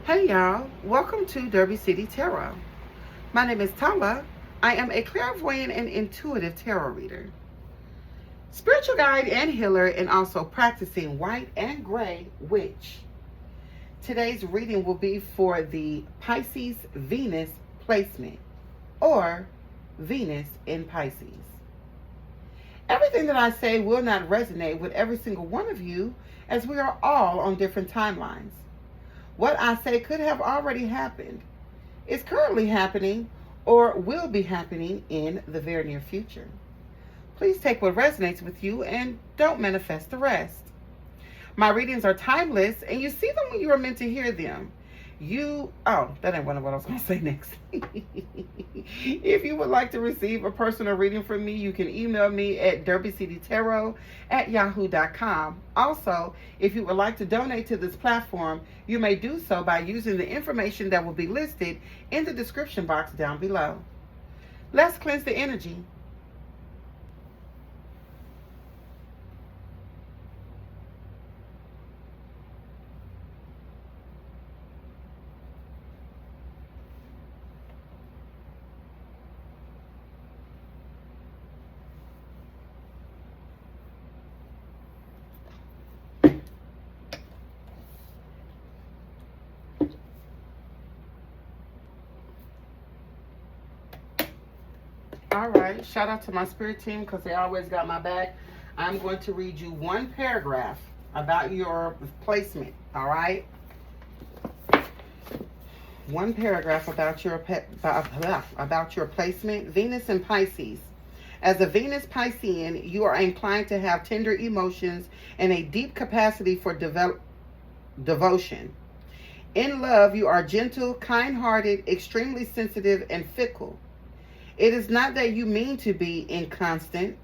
Hey y'all, welcome to Derby City Tarot. My name is Tala. I am a clairvoyant and intuitive tarot reader, spiritual guide and healer, and also practicing white and gray witch. Today's reading will be for the Pisces Venus placement, or Venus in Pisces. Everything that I say will not resonate with every single one of you, as we are all on different timelines. What I say could have already happened, is currently happening, or will be happening in the very near future. Please take what resonates with you and don't manifest the rest. My readings are timeless, and you see them when you are meant to hear them. That ain't what I was going to say next. If you would like to receive a personal reading from me, you can email me at DerbyCityTarot@yahoo.com. Also, if you would like to donate to this platform, you may do so by using the information that will be listed in the description box down below. Let's cleanse the energy. All right, shout out to my spirit team because they always got my back. I'm going to read you one paragraph about your placement, all right? One paragraph about your placement. Venus in Pisces. As a Venus Piscean, you are inclined to have tender emotions and a deep capacity for devotion. In love, you are gentle, kind-hearted, extremely sensitive, and fickle. It is not that you mean to be inconstant.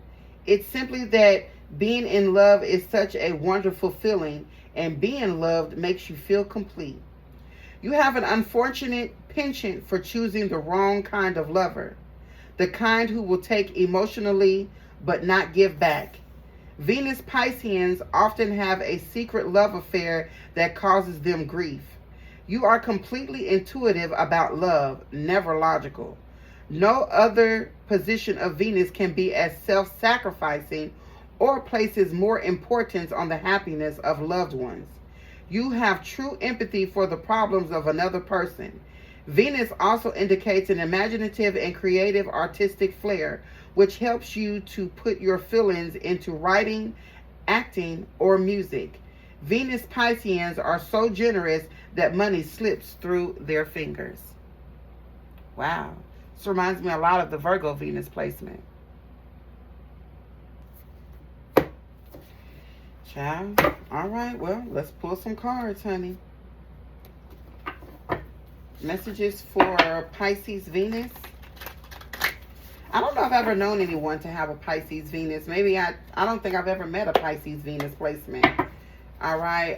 It's simply that being in love is such a wonderful feeling, and being loved makes you feel complete. You have an unfortunate penchant for choosing the wrong kind of lover, the kind who will take emotionally but not give back. Venus Pisceans often have a secret love affair that causes them grief. You are completely intuitive about love, never logical. No other position of Venus can be as self-sacrificing or places more importance on the happiness of loved ones. You have true empathy for the problems of another person. Venus also indicates an imaginative and creative artistic flair, which helps you to put your feelings into writing, acting, or music. Venus Pisceans are so generous that money slips through their fingers. Wow. This reminds me a lot of the Virgo Venus placement. Child. All right, well, let's pull some cards, honey. Messages for Pisces Venus. I don't know if I've ever known anyone to have a Pisces Venus. Maybe I don't think I've ever met a Pisces Venus placement. All right.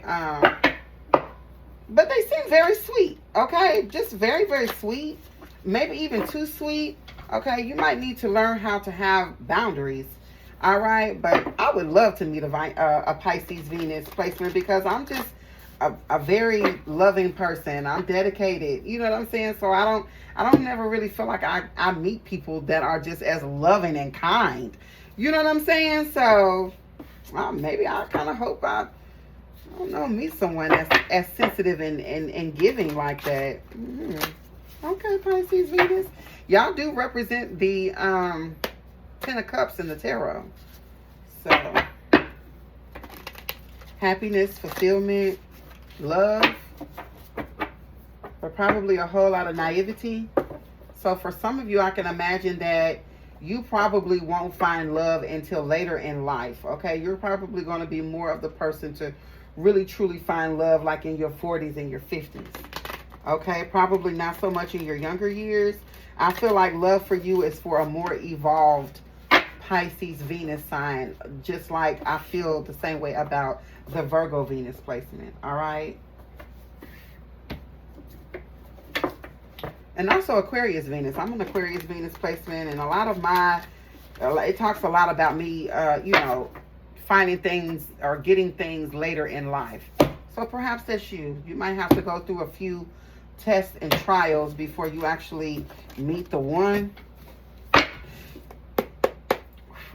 But they seem very sweet, okay? Just very, very sweet. Maybe even too sweet. Okay, you might need to learn how to have boundaries. All right, but I would love to meet a Pisces Venus placement because I'm just a very loving person. I'm dedicated. You know what I'm saying? So I don't never really feel like I meet people that are just as loving and kind. You know what I'm saying? So maybe I kind of hope I don't know, meet someone that's as sensitive and giving like that. Okay, Pisces Venus. Y'all do represent the Ten of Cups in the tarot. So, happiness, fulfillment, love, but probably a whole lot of naivety. So for some of you, I can imagine that you probably won't find love until later in life. Okay, you're probably going to be more of the person to really truly find love like in your 40s and your 50s. Okay, probably not so much in your younger years. I feel like love for you is for a more evolved Pisces Venus sign, just like I feel the same way about the Virgo Venus placement. All right. And also Aquarius Venus. I'm an Aquarius Venus placement, and a lot of my, it talks a lot about me, you know, finding things or getting things later in life. So perhaps that's you. You might have to go through a few tests and trials before you actually meet the one.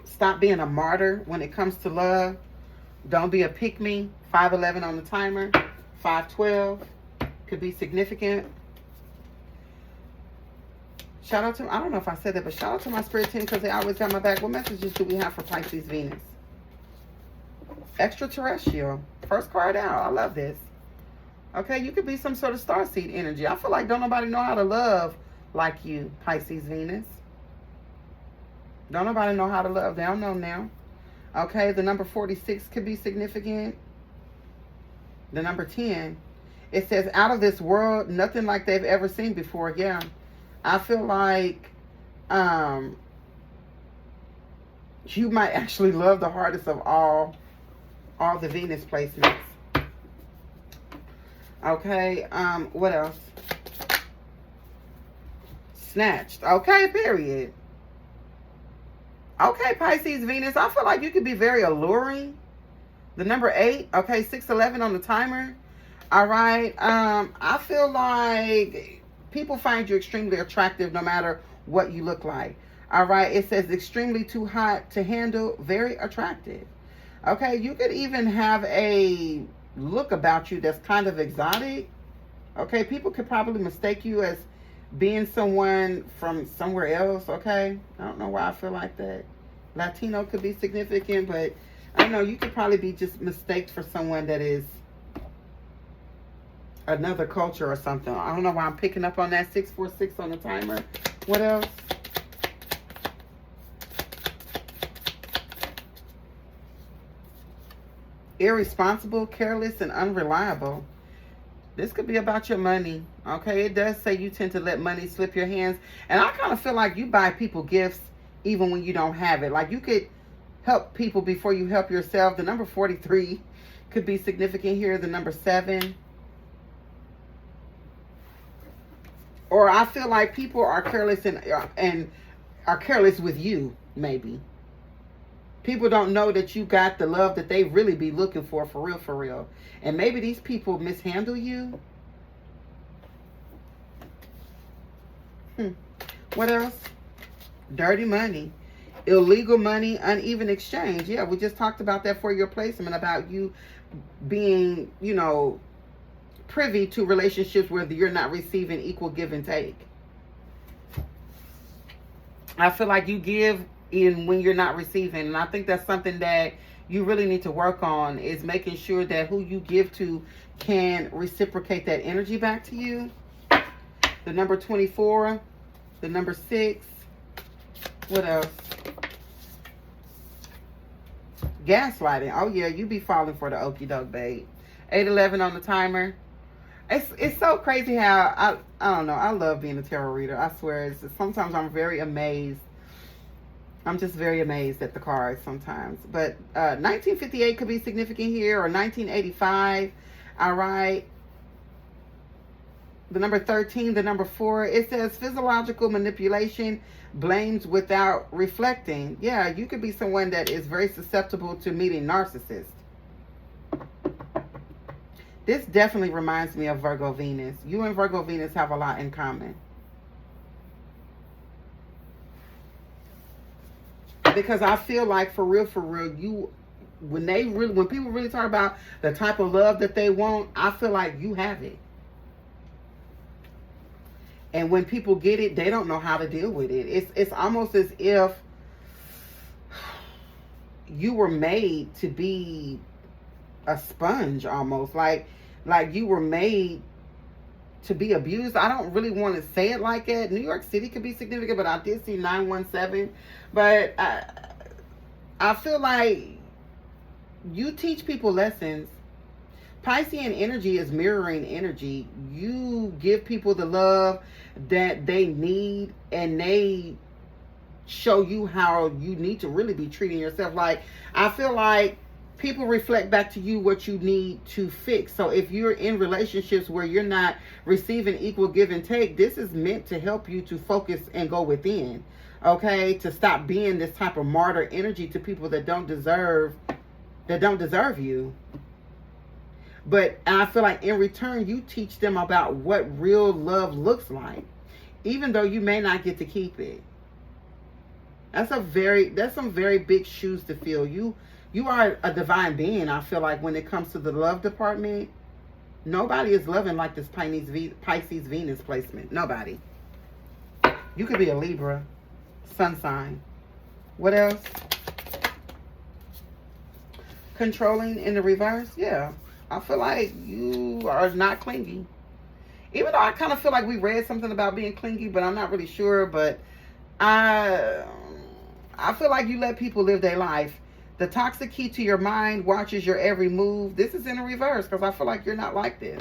Stop being a martyr when it comes to love. Don't be a pick-me. 511 on the timer. 512 could be significant. Shout out to, I don't know if I said that, but shout out to my spirit team because they always got my back. What messages do we have for Pisces Venus? Extraterrestrial. First card out. I love this. Okay, you could be some sort of starseed energy. I feel like don't nobody know how to love like you, Pisces Venus. Don't nobody know how to love. They don't know now. Okay, the number 46 could be significant. The number 10. It says, out of this world, nothing like they've ever seen before. Yeah. I feel like you might actually love the hardest of all the Venus placements. Okay, what else? Snatched. Okay, period. Okay, Pisces, Venus, I feel like you could be very alluring. The number 8, okay, 611 on the timer. All right, I feel like people find you extremely attractive no matter what you look like. All right, it says extremely too hot to handle, very attractive. Okay, you could even have a look about you that's kind of exotic. Okay, people could probably mistake you as being someone from somewhere else. Okay, I don't know why I feel like that. Latino could be significant, but I don't know, you could probably be just mistaken for someone that is another culture or something. I don't know why I'm picking up on that. 646 on the timer. What else? Irresponsible, careless, and unreliable. This could be about your money. Okay, it does say you tend to let money slip your hands. And I kind of feel like you buy people gifts even when you don't have it. Like you could help people before you help yourself. The number 43 could be significant here. The number 7. Or I feel like people are careless and are careless with you, maybe. People don't know that you got the love that they really be looking for real, for real. And maybe these people mishandle you. What else? Dirty money. Illegal money, uneven exchange. Yeah, we just talked about that for your placement, about you being, you know, privy to relationships where you're not receiving equal give and take. I feel like you give in when you're not receiving, and I think that's something that you really need to work on, is making sure that who you give to can reciprocate that energy back to you. The number 24, the number 6. What else? Gaslighting. Oh yeah, you be falling for the okie doke, babe. 811 on the timer. It's so crazy how I don't know. I love being a tarot reader. I swear. Sometimes I'm very amazed. I'm just very amazed at the cards sometimes. But 1958 could be significant here, or 1985. All right. The number 13, the number 4. It says physiological manipulation, blames without reflecting. Yeah, you could be someone that is very susceptible to meeting narcissists. This definitely reminds me of Virgo Venus. You and Virgo Venus have a lot in common. Because I feel like for real, you, when people really talk about the type of love that they want, I feel like you have it. And when people get it, they don't know how to deal with it. It's almost as if you were made to be a sponge, almost like you were made to be abused. I don't really want to say it like that. New York City could be significant, but I did see 917. But I feel like you teach people lessons. Piscean energy is mirroring energy. You give people the love that they need, and they show you how you need to really be treating yourself. Like, I feel like people reflect back to you what you need to fix. So if you're in relationships where you're not receiving equal give and take, this is meant to help you to focus and go within. Okay, to stop being this type of martyr energy to people that don't deserve you. But I feel like in return, you teach them about what real love looks like, even though you may not get to keep it. That's some very big shoes to fill. You are a divine being. I feel like when it comes to the love department, nobody is loving like this Pisces Venus placement. Nobody. You could be a Libra, sun sign. What else? Controlling in the reverse. Yeah, I feel like you are not clingy. Even though I kind of feel like we read something about being clingy, but I'm not really sure. But I feel like you let people live their life. The toxic key to your mind watches your every move. This is in the reverse because I feel like you're not like this.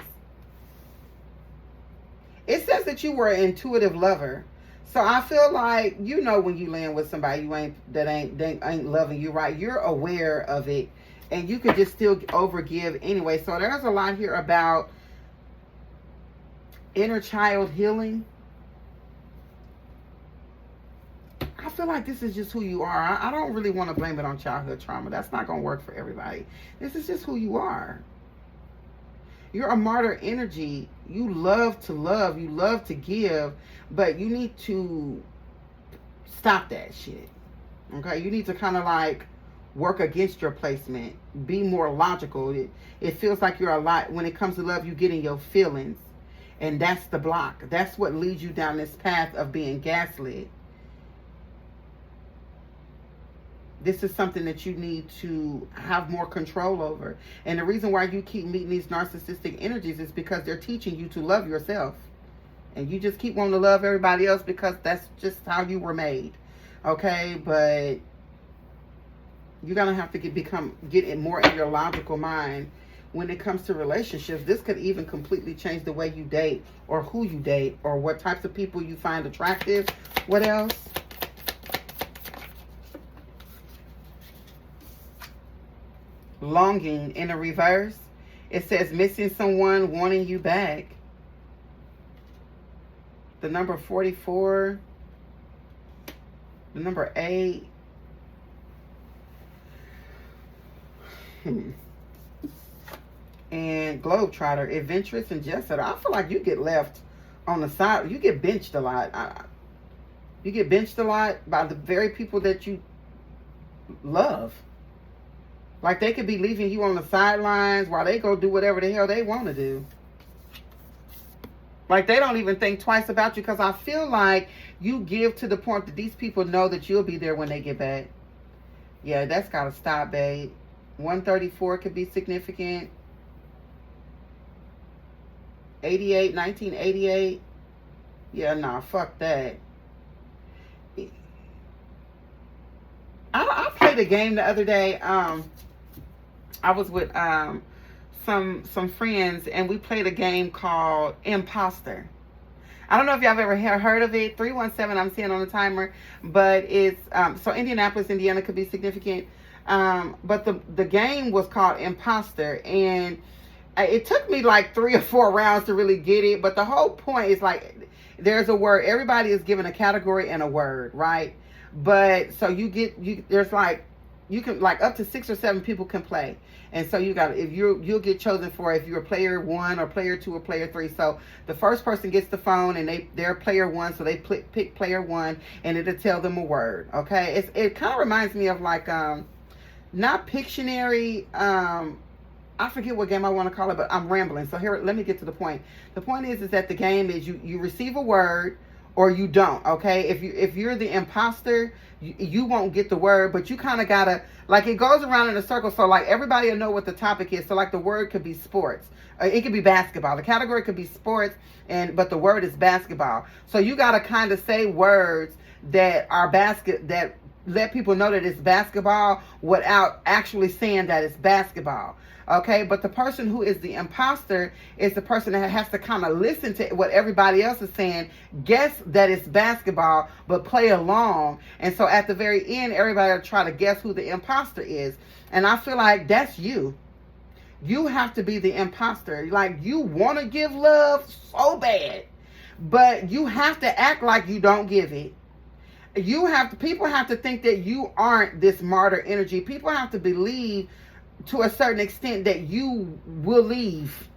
It says that you were an intuitive lover. So I feel like you know when you land with somebody that ain't loving you right. You're aware of it, and you could just still overgive anyway. So there's a lot here about inner child healing. I feel like this is just who you are. I don't really want to blame it on childhood trauma. That's not going to work for everybody. This is just who you are. You're a martyr energy. You love to love. You love to give. But you need to stop that shit. Okay? You need to kind of like work against your placement. Be more logical. It feels like you're a lot. When it comes to love, you get in your feelings. And that's the block. That's what leads you down this path of being gaslit. This is something that you need to have more control over. And the reason why you keep meeting these narcissistic energies is because they're teaching you to love yourself. And you just keep wanting to love everybody else because that's just how you were made. Okay? But you're going to have to get it more in your logical mind when it comes to relationships. This could even completely change the way you date or who you date or what types of people you find attractive. What else? Longing in a reverse. It says missing someone, wanting you back. The number 44. The number 8. And Globetrotter, adventurous and Jessica. I feel like you get left on the side. You get benched a lot. You get benched a lot by the very people that you love. Like they could be leaving you on the sidelines while they go do whatever the hell they want to do. Like they don't even think twice about you, because I feel like you give to the point that these people know that you'll be there when they get back. Yeah, that's got to stop, babe. 134 could be significant. 1988. Yeah, nah, fuck that. I played a game the other day. I was with some friends, and we played a game called Imposter. I don't know if y'all have ever heard of it. 317 I'm seeing on the timer, but it's so Indianapolis, Indiana could be significant. But the game was called Imposter, and it took me like 3 or 4 rounds to really get it. But the whole point is like there's a word. Everybody is given a category and a word, right? But so there's like you can like up to 6 or 7 people can play. And so you'll get chosen for if you're player 1 or player 2 or player 3. So the first person gets the phone and they're player 1, so they pick player 1 and it'll tell them a word. Okay, it kind of reminds me of like not Pictionary. I forget what game I want to call it, but I'm rambling. So here, let me get to the point. The point is that the game is you receive a word or you don't. Okay, if you're the imposter, you won't get the word, but you kind of gotta, like, it goes around in a circle, so like everybody will know what the topic is. So like the word could be sports, it could be basketball, the category could be sports, but the word is basketball. So you gotta kind of say words that are that let people know that it's basketball without actually saying that it's basketball. Okay, but the person who is the imposter is the person that has to kind of listen to what everybody else is saying, guess that it's basketball, but play along. And so at the very end, everybody will try to guess who the imposter is. And I feel like that's you. You have to be the imposter. Like, you want to give love so bad, but you have to act like you don't give it. People have to think that you aren't this martyr energy. People have to believe to a certain extent that you will leave,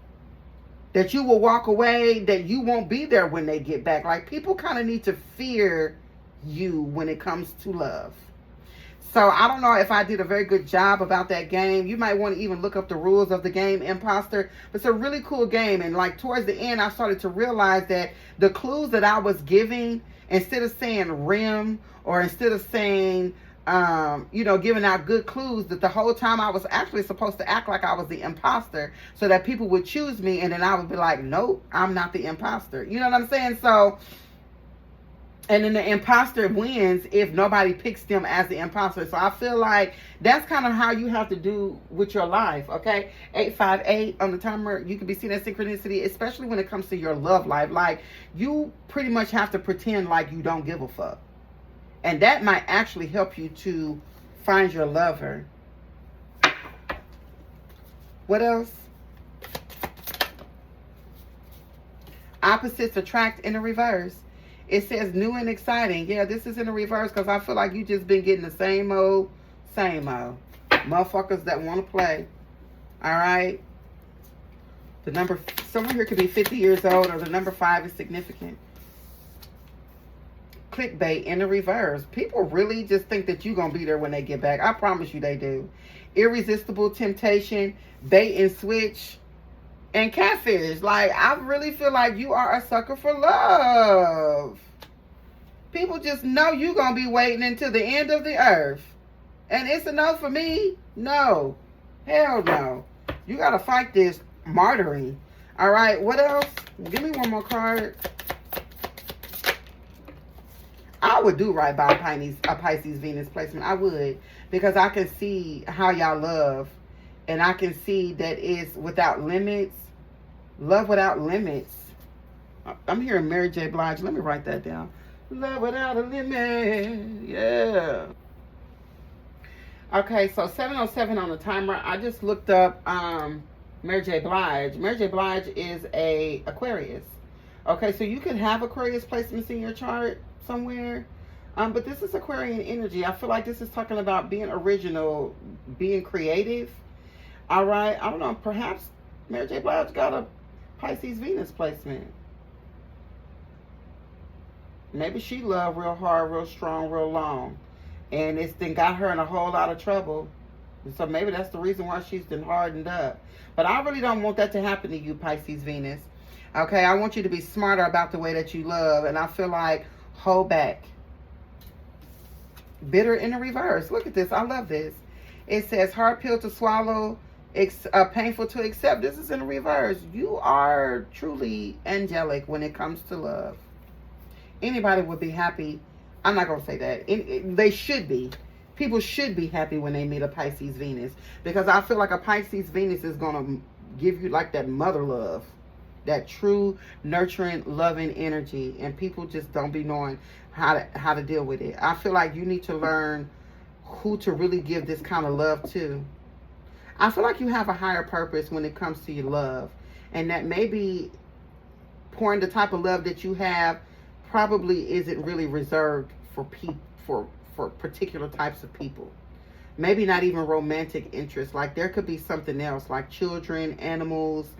that you will walk away, that you won't be there when they get back. Like, people kind of need to fear you when it comes to love. So I don't know if I did a very good job about that game. You might want to even look up the rules of the game, Imposter. But it's a really cool game. And like towards the end, I started to realize that the clues that I was giving, instead of saying rim, or instead of saying, giving out good clues, that the whole time I was actually supposed to act like I was the imposter so that people would choose me. And then I would be like, nope, I'm not the imposter. You know what I'm saying? So, and then the imposter wins if nobody picks them as the imposter. So I feel like that's kind of how you have to do with your life, okay? 858 on the timer. You can be seen as synchronicity, especially when it comes to your love life. Like, you pretty much have to pretend like you don't give a fuck. And that might actually help you to find your lover. What else? Opposites attract in the reverse. It says new and exciting. Yeah, this is in the reverse because I feel like you just been getting the same old. Motherfuckers that want to play. All right? The number, someone here could be 50 years old, or the number 5 is significant. Clickbait in the reverse. People really just think that you're going to be there when they get back. I promise you they do. Irresistible temptation, bait and switch, and catfish. Like, I really feel like you are a sucker for love. People just know you're going to be waiting until the end of the earth. And it's a no for me. No. Hell no. You got to fight this martyring. All right. What else? Give me one more card. I would do right by a Pisces Venus placement. I would. Because I can see how y'all love. And I can see that it's without limits. Love without limits. I'm hearing Mary J. Blige. Let me write that down. Love without a limit. Yeah. Okay, so 7:07 on the timer. I just looked up Mary J. Blige. Mary J. Blige is a Aquarius. Okay, so you could have Aquarius placements in your chart somewhere. But this is Aquarian energy. I feel like this is talking about being original, being creative. All right. I don't know. Perhaps Mary J. Blige got a Pisces Venus placement. Maybe she loved real hard, real strong, real long. And it's then got her in a whole lot of trouble. So maybe that's the reason why she's been hardened up. But I really don't want that to happen to you, Pisces Venus. Okay, I want you to be smarter about the way that you love. And I feel like hold back. Bitter in the reverse. Look at this. I love this. It says hard pill to swallow, painful to accept. This is in the reverse. You are truly angelic when it comes to love. Anybody would be happy. I'm not going to say that. They should be. People should be happy when they meet a Pisces Venus. Because I feel like a Pisces Venus is going to give you like that mother love. That true, nurturing, loving energy. And people just don't be knowing how to deal with it. I feel like you need to learn who to really give this kind of love to. I feel like you have a higher purpose when it comes to your love. And that maybe pouring the type of love that you have probably isn't really reserved for particular types of people. Maybe not even romantic interest. Like there could be something else, like children, animals,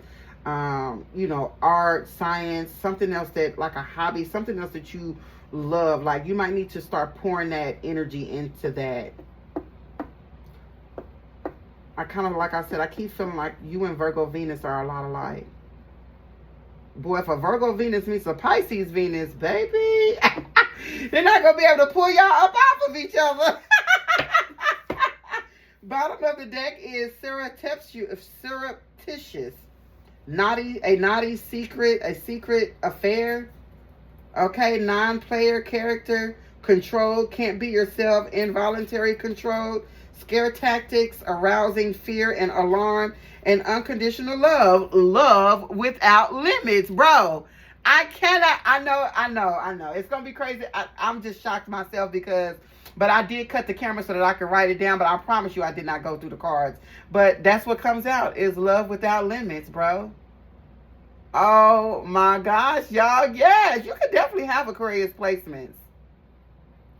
art, science, something else that, like a hobby, something else that you love. Like you might need to start pouring that energy into that. I kind of, like I said, I keep feeling like you and Virgo Venus are a lot alike. Boy, if a Virgo Venus meets a Pisces Venus, baby, they're not going to be able to pull y'all up off of each other. Bottom of the deck is surreptitious. A naughty secret, a secret affair. Okay, non-player character, controlled, can't be yourself, involuntary control, scare tactics, arousing fear and alarm, and unconditional love without limits. Bro, I know. It's going to be crazy. I'm just shocked myself but I did cut the camera so that I could write it down, but I promise you I did not go through the cards. But that's what comes out is love without limits, bro. Oh my gosh, y'all. Yes, you could definitely have Aquarius placements.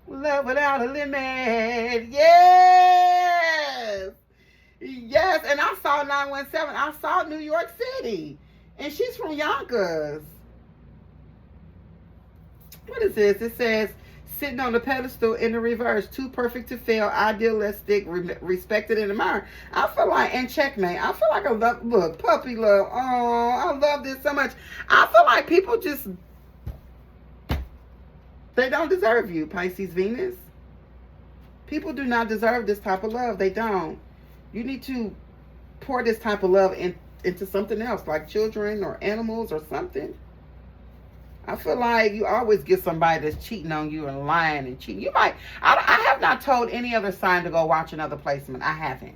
Love without a limit. Yes. Yes, and I saw 917. I saw New York City. And she's from Yonkers. What is this? It says, sitting on the pedestal in the reverse. Too perfect to fail, idealistic, respected and admired. I feel like, and checkmate, I feel like I love, look, puppy love. Oh, I love this so much. I feel like people just, they don't deserve you, Pisces Venus. People do not deserve this type of love. They don't. You need to pour this type of love into something else, like children or animals or something. I feel like you always get somebody that's cheating on you and lying and cheating. You might, I have not told any other sign to go watch another placement. I haven't.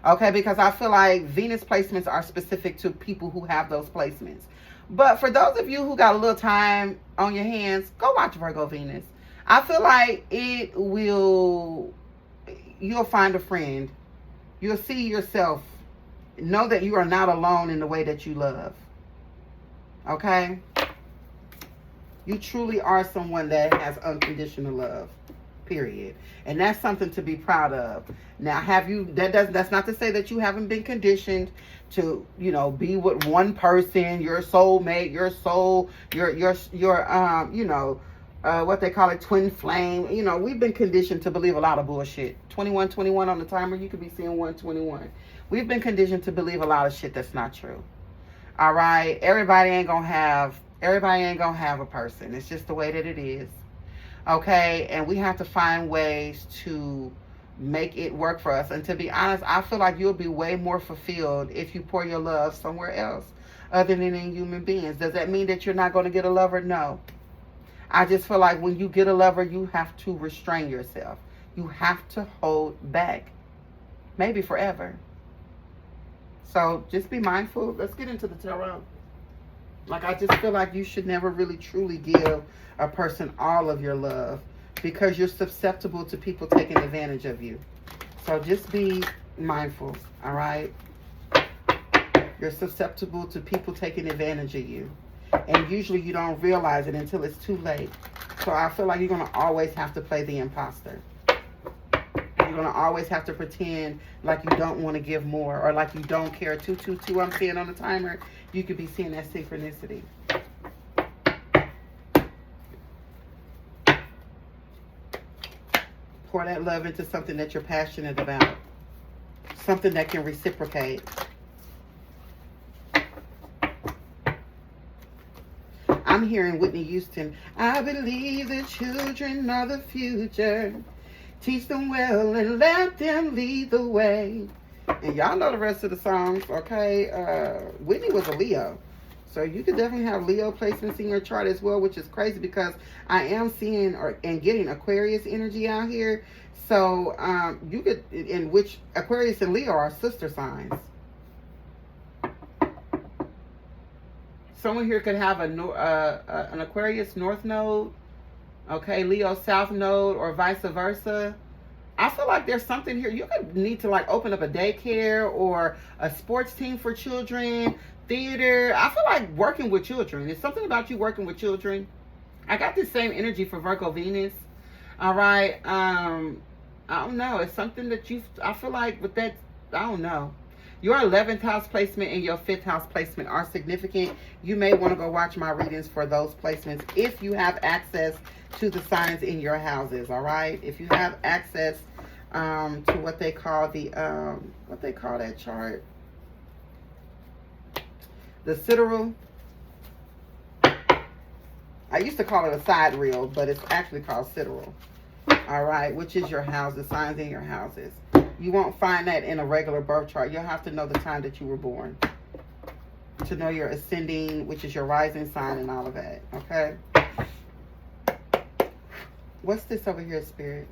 Okay, because I feel like Venus placements are specific to people who have those placements. But for those of you who got a little time on your hands, go watch Virgo Venus. I feel like you'll find a friend. You'll see yourself. Know that you are not alone in the way that you love. Okay? You truly are someone that has unconditional love. Period. And that's something to be proud of. Now, that's not to say that you haven't been conditioned to, be with one person, your soulmate, your soul, your what they call it, twin flame. We've been conditioned to believe a lot of bullshit. 2121 on the timer, you could be seeing 121. We've been conditioned to believe a lot of shit that's not true. All right? Everybody ain't gonna have a person. It's just the way that it is. Okay? And we have to find ways to make it work for us. And to be honest, I feel like you'll be way more fulfilled if you pour your love somewhere else other than in human beings. Does that mean that you're not going to get a lover? No. I just feel like when you get a lover, you have to restrain yourself. You have to hold back. Maybe forever. So just be mindful. Let's get into the tarot. Like, I just feel like you should never really truly give a person all of your love because you're susceptible to people taking advantage of you. So just be mindful, all right? You're susceptible to people taking advantage of you. And usually you don't realize it until it's too late. So I feel like you're going to always have to play the imposter. You're going to always have to pretend like you don't want to give more or like you don't care. 222, I'm seeing on the timer. You could be seeing that synchronicity. Pour that love into something that you're passionate about. Something that can reciprocate. I'm hearing Whitney Houston. I believe the children are the future. Teach them well and let them lead the way. And y'all know the rest of the songs, okay? Whitney was a Leo. So you could definitely have Leo placements in your chart as well, which is crazy because I am seeing and getting Aquarius energy out here. So you could, in which Aquarius and Leo are sister signs. Someone here could have an Aquarius North Node, okay, Leo South Node, or vice versa. I feel like there's something here. You could need to like open up a daycare or a sports team for children, theater. I feel like working with children. There's something about you working with children. I got this same energy for Virgo Venus. All right. I don't know. It's something that I feel like with that, I don't know. Your 11th house placement and your 5th house placement are significant. You may want to go watch my readings for those placements if you have access to the signs in your houses, all right? If you have access to what they call what they call that chart? The sidereal. I used to call it a side reel, but it's actually called sidereal, all right? Which is your houses, signs in your houses. You won't find that in a regular birth chart. You'll have to know the time that you were born to know your ascending, which is your rising sign and all of that, okay? What's this over here, Spirit?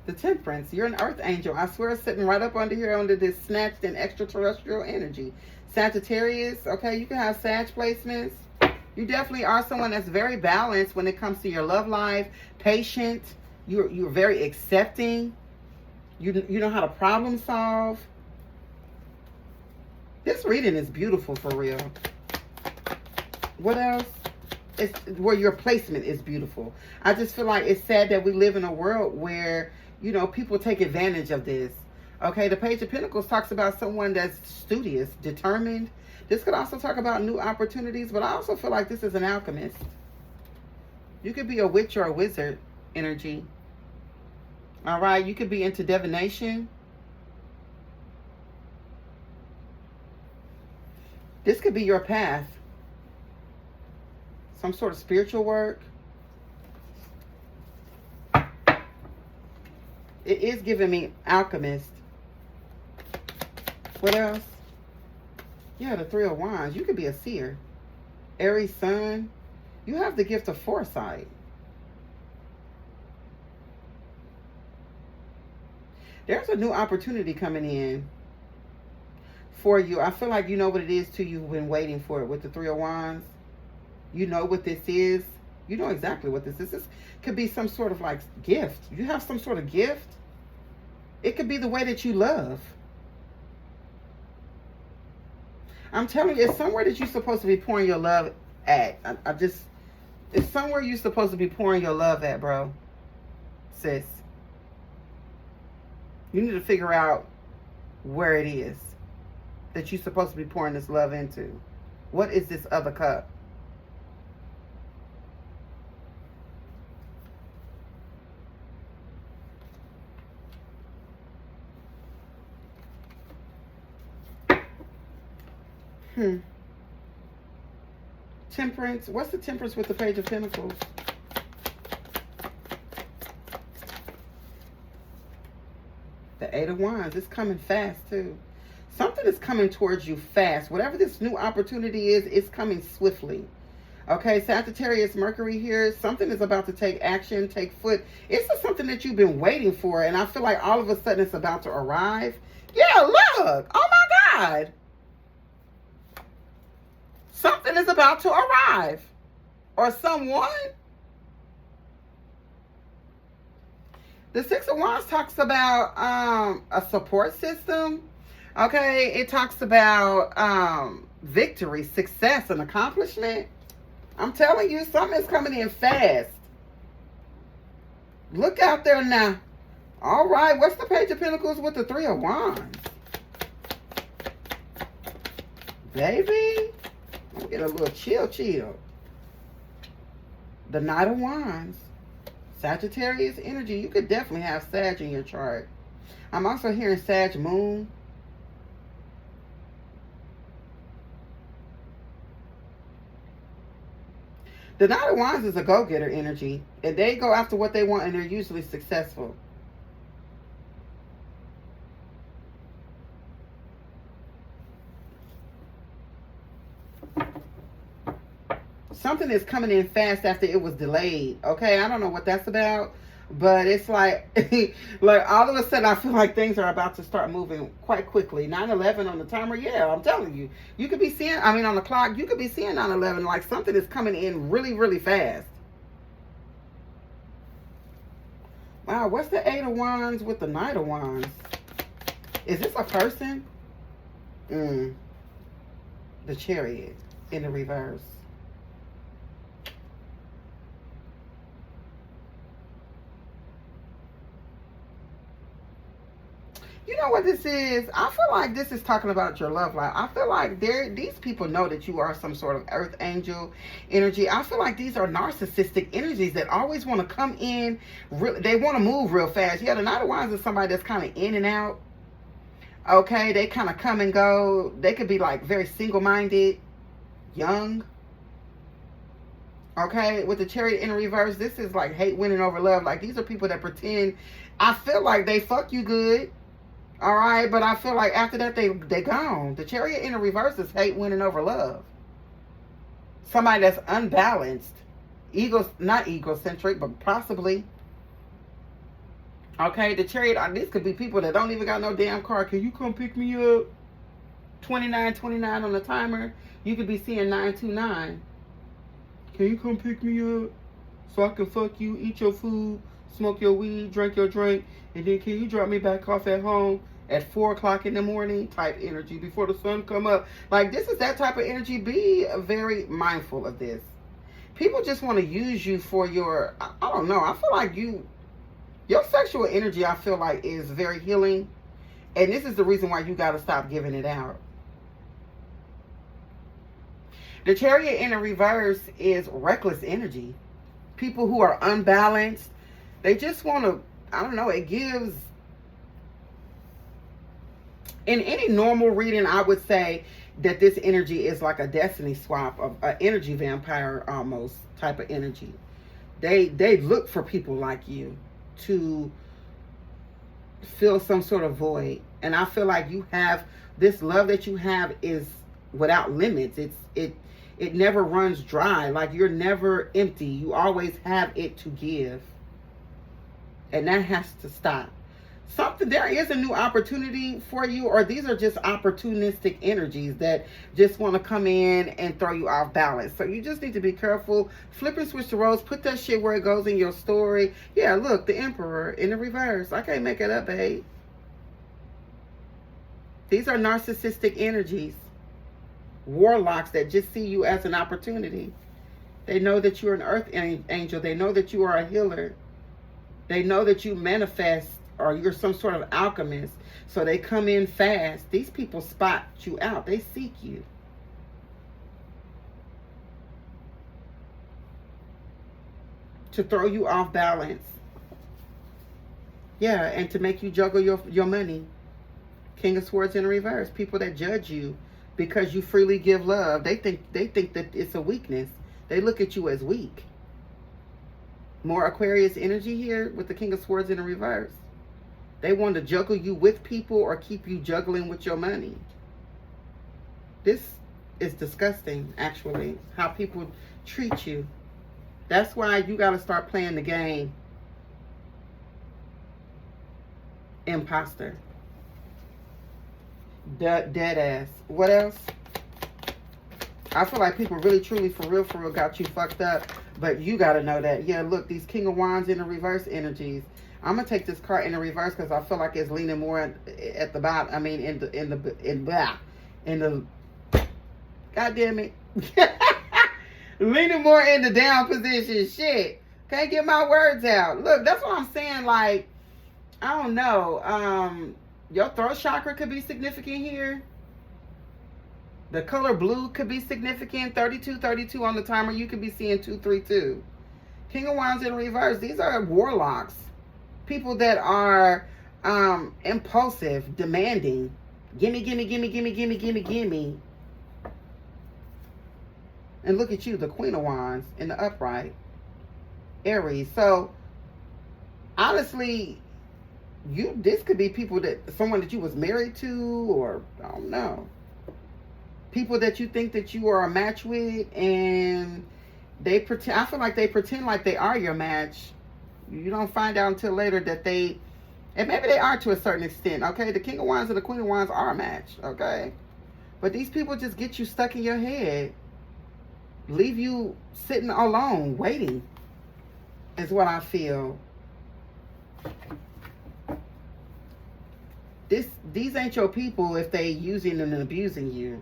The Temperance. You're an earth angel. I swear it's sitting right up under here under this snatched and extraterrestrial energy. Sagittarius, okay? You can have Sag placements. You definitely are someone that's very balanced when it comes to your love life, patient. You're very accepting. You know how to problem solve. This reading is beautiful for real. What else? it's where your placement is beautiful. I just feel like it's sad that we live in a world where, you know, people take advantage of this. Okay, the Page of Pentacles talks about someone that's studious, determined. This could also talk about new opportunities, but I also feel like this is an alchemist. You could be a witch or a wizard energy. All right, you could be into divination. This could be your path. Some sort of spiritual work. It is giving me alchemist. What else? Yeah, the Three of Wands. You could be a seer. Aries sun. You have the gift of foresight. There's a new opportunity coming in for you. I feel like you know what it is too. You've been waiting for it with the Three of Wands. You know what this is. You know exactly what this is. This could be some sort of like gift. You have some sort of gift. It could be the way that you love. I'm telling you, it's somewhere that you're supposed to be pouring your love at. It's somewhere you're supposed to be pouring your love at, bro. Sis. You need to figure out where it is that you're supposed to be pouring this love into. What is this other cup? Temperance. What's the temperance with the Page of Pentacles? The Eight of Wands. It's coming fast too. Something is coming towards you fast. Whatever this new opportunity is, it's coming swiftly. Okay, Sagittarius, Mercury here. Something is about to take action, take foot. It's just something that you've been waiting for, and I feel like all of a sudden it's about to arrive. Yeah, look. Oh my God. Something is about to arrive. Or someone. The Six of Wands talks about a support system. Okay, it talks about victory, success, and accomplishment. I'm telling you, something is coming in fast. Look out there now. All right, what's the Page of Pentacles with the Three of Wands? Baby, I'm getting a little chill. The Knight of Wands. Sagittarius energy. You could definitely have Sag in your chart. I'm also hearing Sag moon. The Knight of Wands is a go-getter energy. And they go after what they want and they're usually successful. Something is coming in fast after it was delayed. Okay, I don't know what that's about. But it's like, like all of a sudden I feel like things are about to start moving quite quickly. 9/11 on the timer. Yeah, I'm telling you. You could be seeing, I mean on the clock, you could be seeing 9/11 like something is coming in really, really fast. Wow, what's the Eight of Wands with the Knight of Wands? Is this a person? The Chariot in the reverse. You know what this is? I feel like this is talking about your love life. I feel like these people know that you are some sort of earth angel energy. I feel like these are narcissistic energies that always want to come in. They want to move real fast. Yeah, the Knight of Wands is somebody that's kind of in and out. Okay, they kind of come and go. They could be like very single-minded, young. Okay, with the Chariot in reverse, this is like hate winning over love. Like these are people that pretend. I feel like they fuck you good. All right, but I feel like after that, they gone. The Chariot in the reverse is hate winning over love. Somebody that's unbalanced. Not egocentric, but possibly. Okay, the Chariot, this could be people that don't even got no damn car. Can you come pick me up? 29:29 on the timer. You could be seeing 929. Can you come pick me up so I can fuck you, eat your food, smoke your weed, drink your drink, and then can you drop me back off at home at 4 o'clock in the morning type energy before the sun come up? Like this is that type of energy. Be very mindful of this. People just want to use you for your, I don't know. I feel like your sexual energy, I feel like, is very healing. And this is the reason why you got to stop giving it out. The Chariot in the reverse is reckless energy. People who are unbalanced, they just want to, I don't know, it gives, in any normal reading, I would say that this energy is like a destiny swap, of an energy vampire almost type of energy. They look for people like you to fill some sort of void. And I feel like you have, this love that you have is without limits. It never runs dry. Like, you're never empty. You always have it to give. And that has to stop. There is a new opportunity for you, or these are just opportunistic energies that just want to come in and throw you off balance. So you just need to be careful. Flip and switch the roles. Put that shit where it goes in your story. Yeah, look, the Emperor in the reverse. I can't make it up, babe. These are narcissistic energies. Warlocks that just see you as an opportunity. They know that you're an earth angel. They know that you are a healer. They know that you manifest, or you're some sort of alchemist. So they come in fast. These people spot you out. They seek you. To throw you off balance. Yeah, and to make you juggle your money. King of Swords in reverse. People that judge you because you freely give love. They think that it's a weakness. They look at you as weak. More Aquarius energy here with the King of Swords in the reverse. They want to juggle you with people or keep you juggling with your money. This is disgusting, actually, how people treat you. That's why you got to start playing the game. Imposter. Dead ass. What else? I feel like people really, truly, for real, got you fucked up. But you got to know that. Yeah, look, these King of Wands in the reverse energies. I'm going to take this card in the reverse because I feel like it's leaning more at the bottom. I mean, in the, God damn it. Leaning more in the down position. Shit. Can't get my words out. Look, that's what I'm saying. Like, I don't know. Your throat chakra could be significant here. The color blue could be significant. 32 on the timer. You could be seeing 232. King of Wands in reverse. These are warlocks. People that are impulsive, demanding. Gimme. And look at you, the Queen of Wands in the upright. Aries. So, honestly, this could be people someone that you was married to, or I don't know. People that you think that you are a match with, and I feel like they pretend like they are your match. You don't find out until later that and maybe they are to a certain extent, okay? The King of Wands and the Queen of Wands are a match, okay? But these people just get you stuck in your head. Leave you sitting alone, waiting, is what I feel. These ain't your people if they using and abusing you.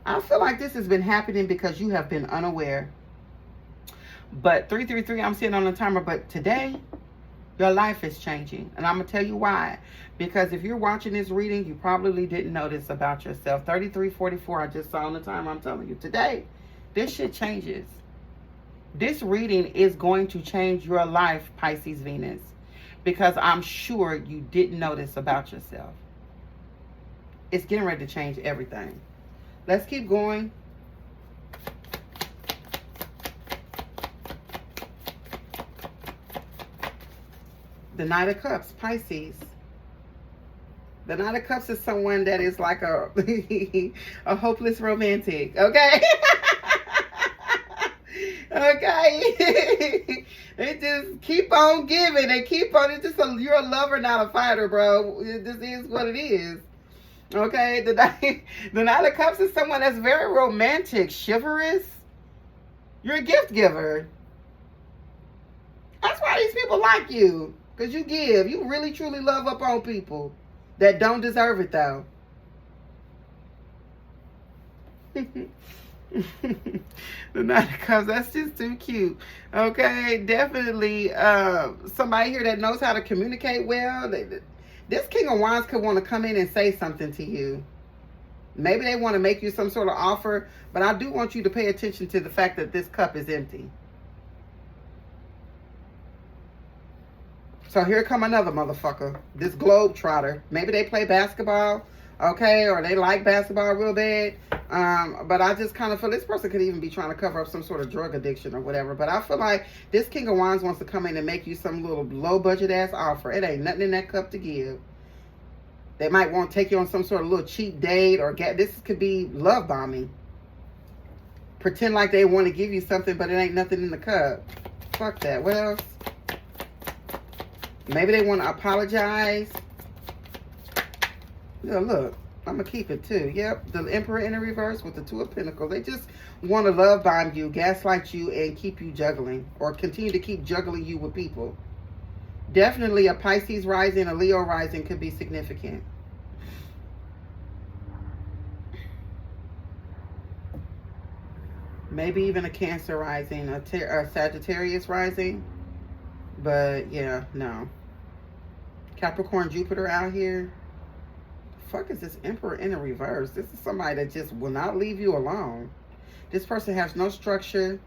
I feel like this has been happening because you have been unaware. But 333, I'm sitting on the timer. But today, your life is changing. And I'm going to tell you why. Because if you're watching this reading, you probably didn't know this about yourself. 3344, I just saw on the timer. I'm telling you, today, this shit changes. This reading is going to change your life, Pisces Venus. Because I'm sure you didn't know this about yourself. It's getting ready to change everything. Let's keep going. The Knight of Cups, Pisces. The Knight of Cups is someone that is like a hopeless romantic, okay? Okay? They just keep on giving. They keep on. You're a lover, not a fighter, bro. This is what it is. Okay? The Knight of Cups is someone that's very romantic, chivalrous. You're a gift giver. That's why these people like you. Because you give. You really, truly love up on people that don't deserve it, though. The Knight of Cups, that's just too cute. Okay, definitely somebody here that knows how to communicate well. This King of Wands could want to come in and say something to you. Maybe they want to make you some sort of offer, but I do want you to pay attention to the fact that this cup is empty. So here come another motherfucker. This globetrotter. Maybe they play basketball, okay, or they like basketball real bad. But I just kind of feel this person could even be trying to cover up some sort of drug addiction or whatever. But I feel like this King of Wands wants to come in and make you some little low budget ass offer. It ain't nothing in that cup to give. They might want to take you on some sort of little cheap date or this could be love bombing. Pretend like they want to give you something, but it ain't nothing in the cup. Fuck that. What else? Maybe they want to apologize. Yeah, look, I'm going to keep it too. Yep, the Emperor in the reverse with the Two of Pentacles. They just want to love bomb you, gaslight you, and keep you juggling. Or continue to keep juggling you with people. Definitely a Pisces rising, a Leo rising could be significant. Maybe even a Cancer rising, a Sagittarius rising. But yeah, no. Capricorn, Jupiter out here. The fuck is this Emperor in the reverse? This is somebody that just will not leave you alone. This person has no structure.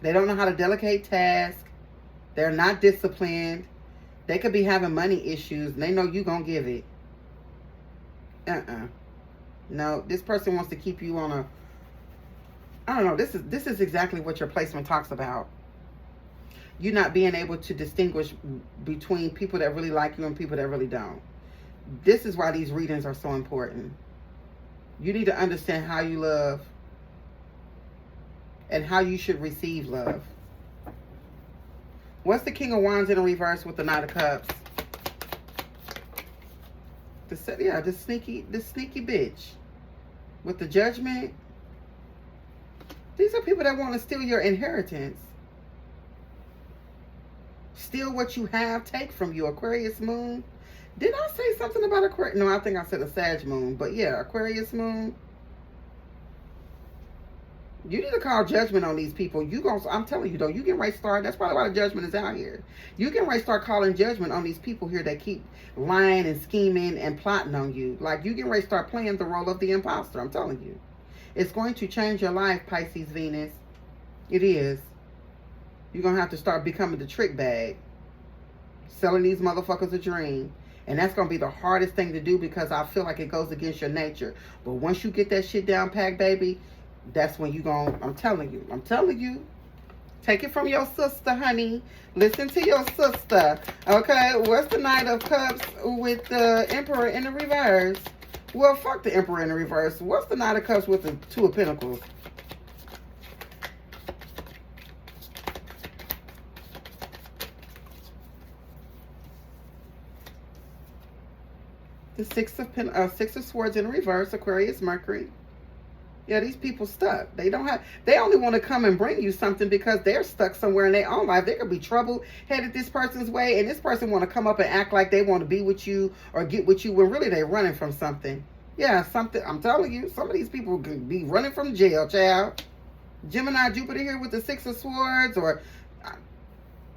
They don't know how to delegate tasks. They're not disciplined. They could be having money issues and they know you gonna give it. No, this person wants to keep you on a, I don't know, this is exactly what your placement talks about. You not being able to distinguish between people that really like you and people that really don't. This is why these readings are so important. You need to understand how you love and how you should receive love. What's the King of Wands in the reverse with the Knight of Cups? The sneaky bitch with the Judgment. These are people that want to steal your inheritance. Steal what you have, take from you. Aquarius moon. Did I say something about Aquarius? No, I think I said a Sag moon. But yeah, Aquarius moon. You need to call judgment on these people. I'm telling you though, you can right start. That's probably why the judgment is out here. You can right start calling judgment on these people here that keep lying and scheming and plotting on you. Like you can right start playing the role of the imposter. I'm telling you. It's going to change your life, Pisces, Venus. It is. You're going to have to start becoming the trick bag. Selling these motherfuckers a dream. And that's going to be the hardest thing to do because I feel like it goes against your nature. But once you get that shit down packed, baby, that's when you're going to, I'm telling you. Take it from your sister, honey. Listen to your sister. Okay, what's the Knight of Cups with the Emperor in the reverse? Well, fuck the Emperor in the reverse. What's the Knight of Cups with the Two of Pentacles? The Six of Swords in reverse, Aquarius, Mercury. Yeah, these people stuck. They only want to come and bring you something because they're stuck somewhere in their own life. There could be trouble headed this person's way, and this person want to come up and act like they want to be with you or get with you when really they're running from something. Yeah, something. I'm telling you, some of these people could be running from jail, child. Gemini, Jupiter here with the Six of Swords, or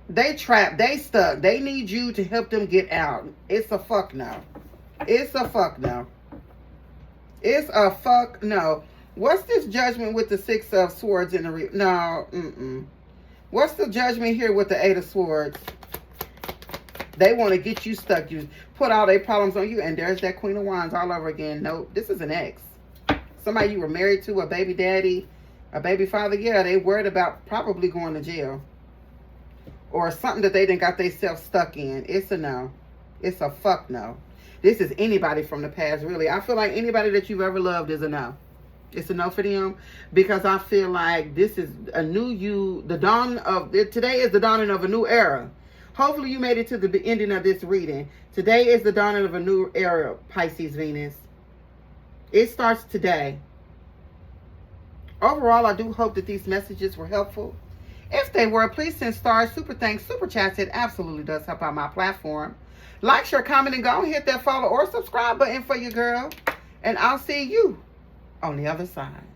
they trapped, they stuck. They need you to help them get out. It's a fuck no. It's a fuck no. It's a fuck no. What's this Judgment with the Six of Swords in the no, What's the Judgment here with the Eight of Swords? They want to get you stuck. You put all their problems on you, and there's that Queen of Wands all over again. Nope, this is an ex. Somebody you were married to, a baby daddy, a baby father. Yeah, they worried about probably going to jail. Or something that they didn't got themselves stuck in. It's a no. It's a fuck no. This is anybody from the past, really. I feel like anybody that you've ever loved is a no. It's a no for them because I feel like this is a new you. Today is the dawning of a new era. Hopefully you made it to the ending of this reading. Today is the dawning of a new era, Pisces, Venus. It starts today. Overall, I do hope that these messages were helpful. If they were, please send stars, super thanks, super chats. It absolutely does help out my platform. Like, share, comment, and go and hit that follow or subscribe button for your girl. And I'll see you on the other side.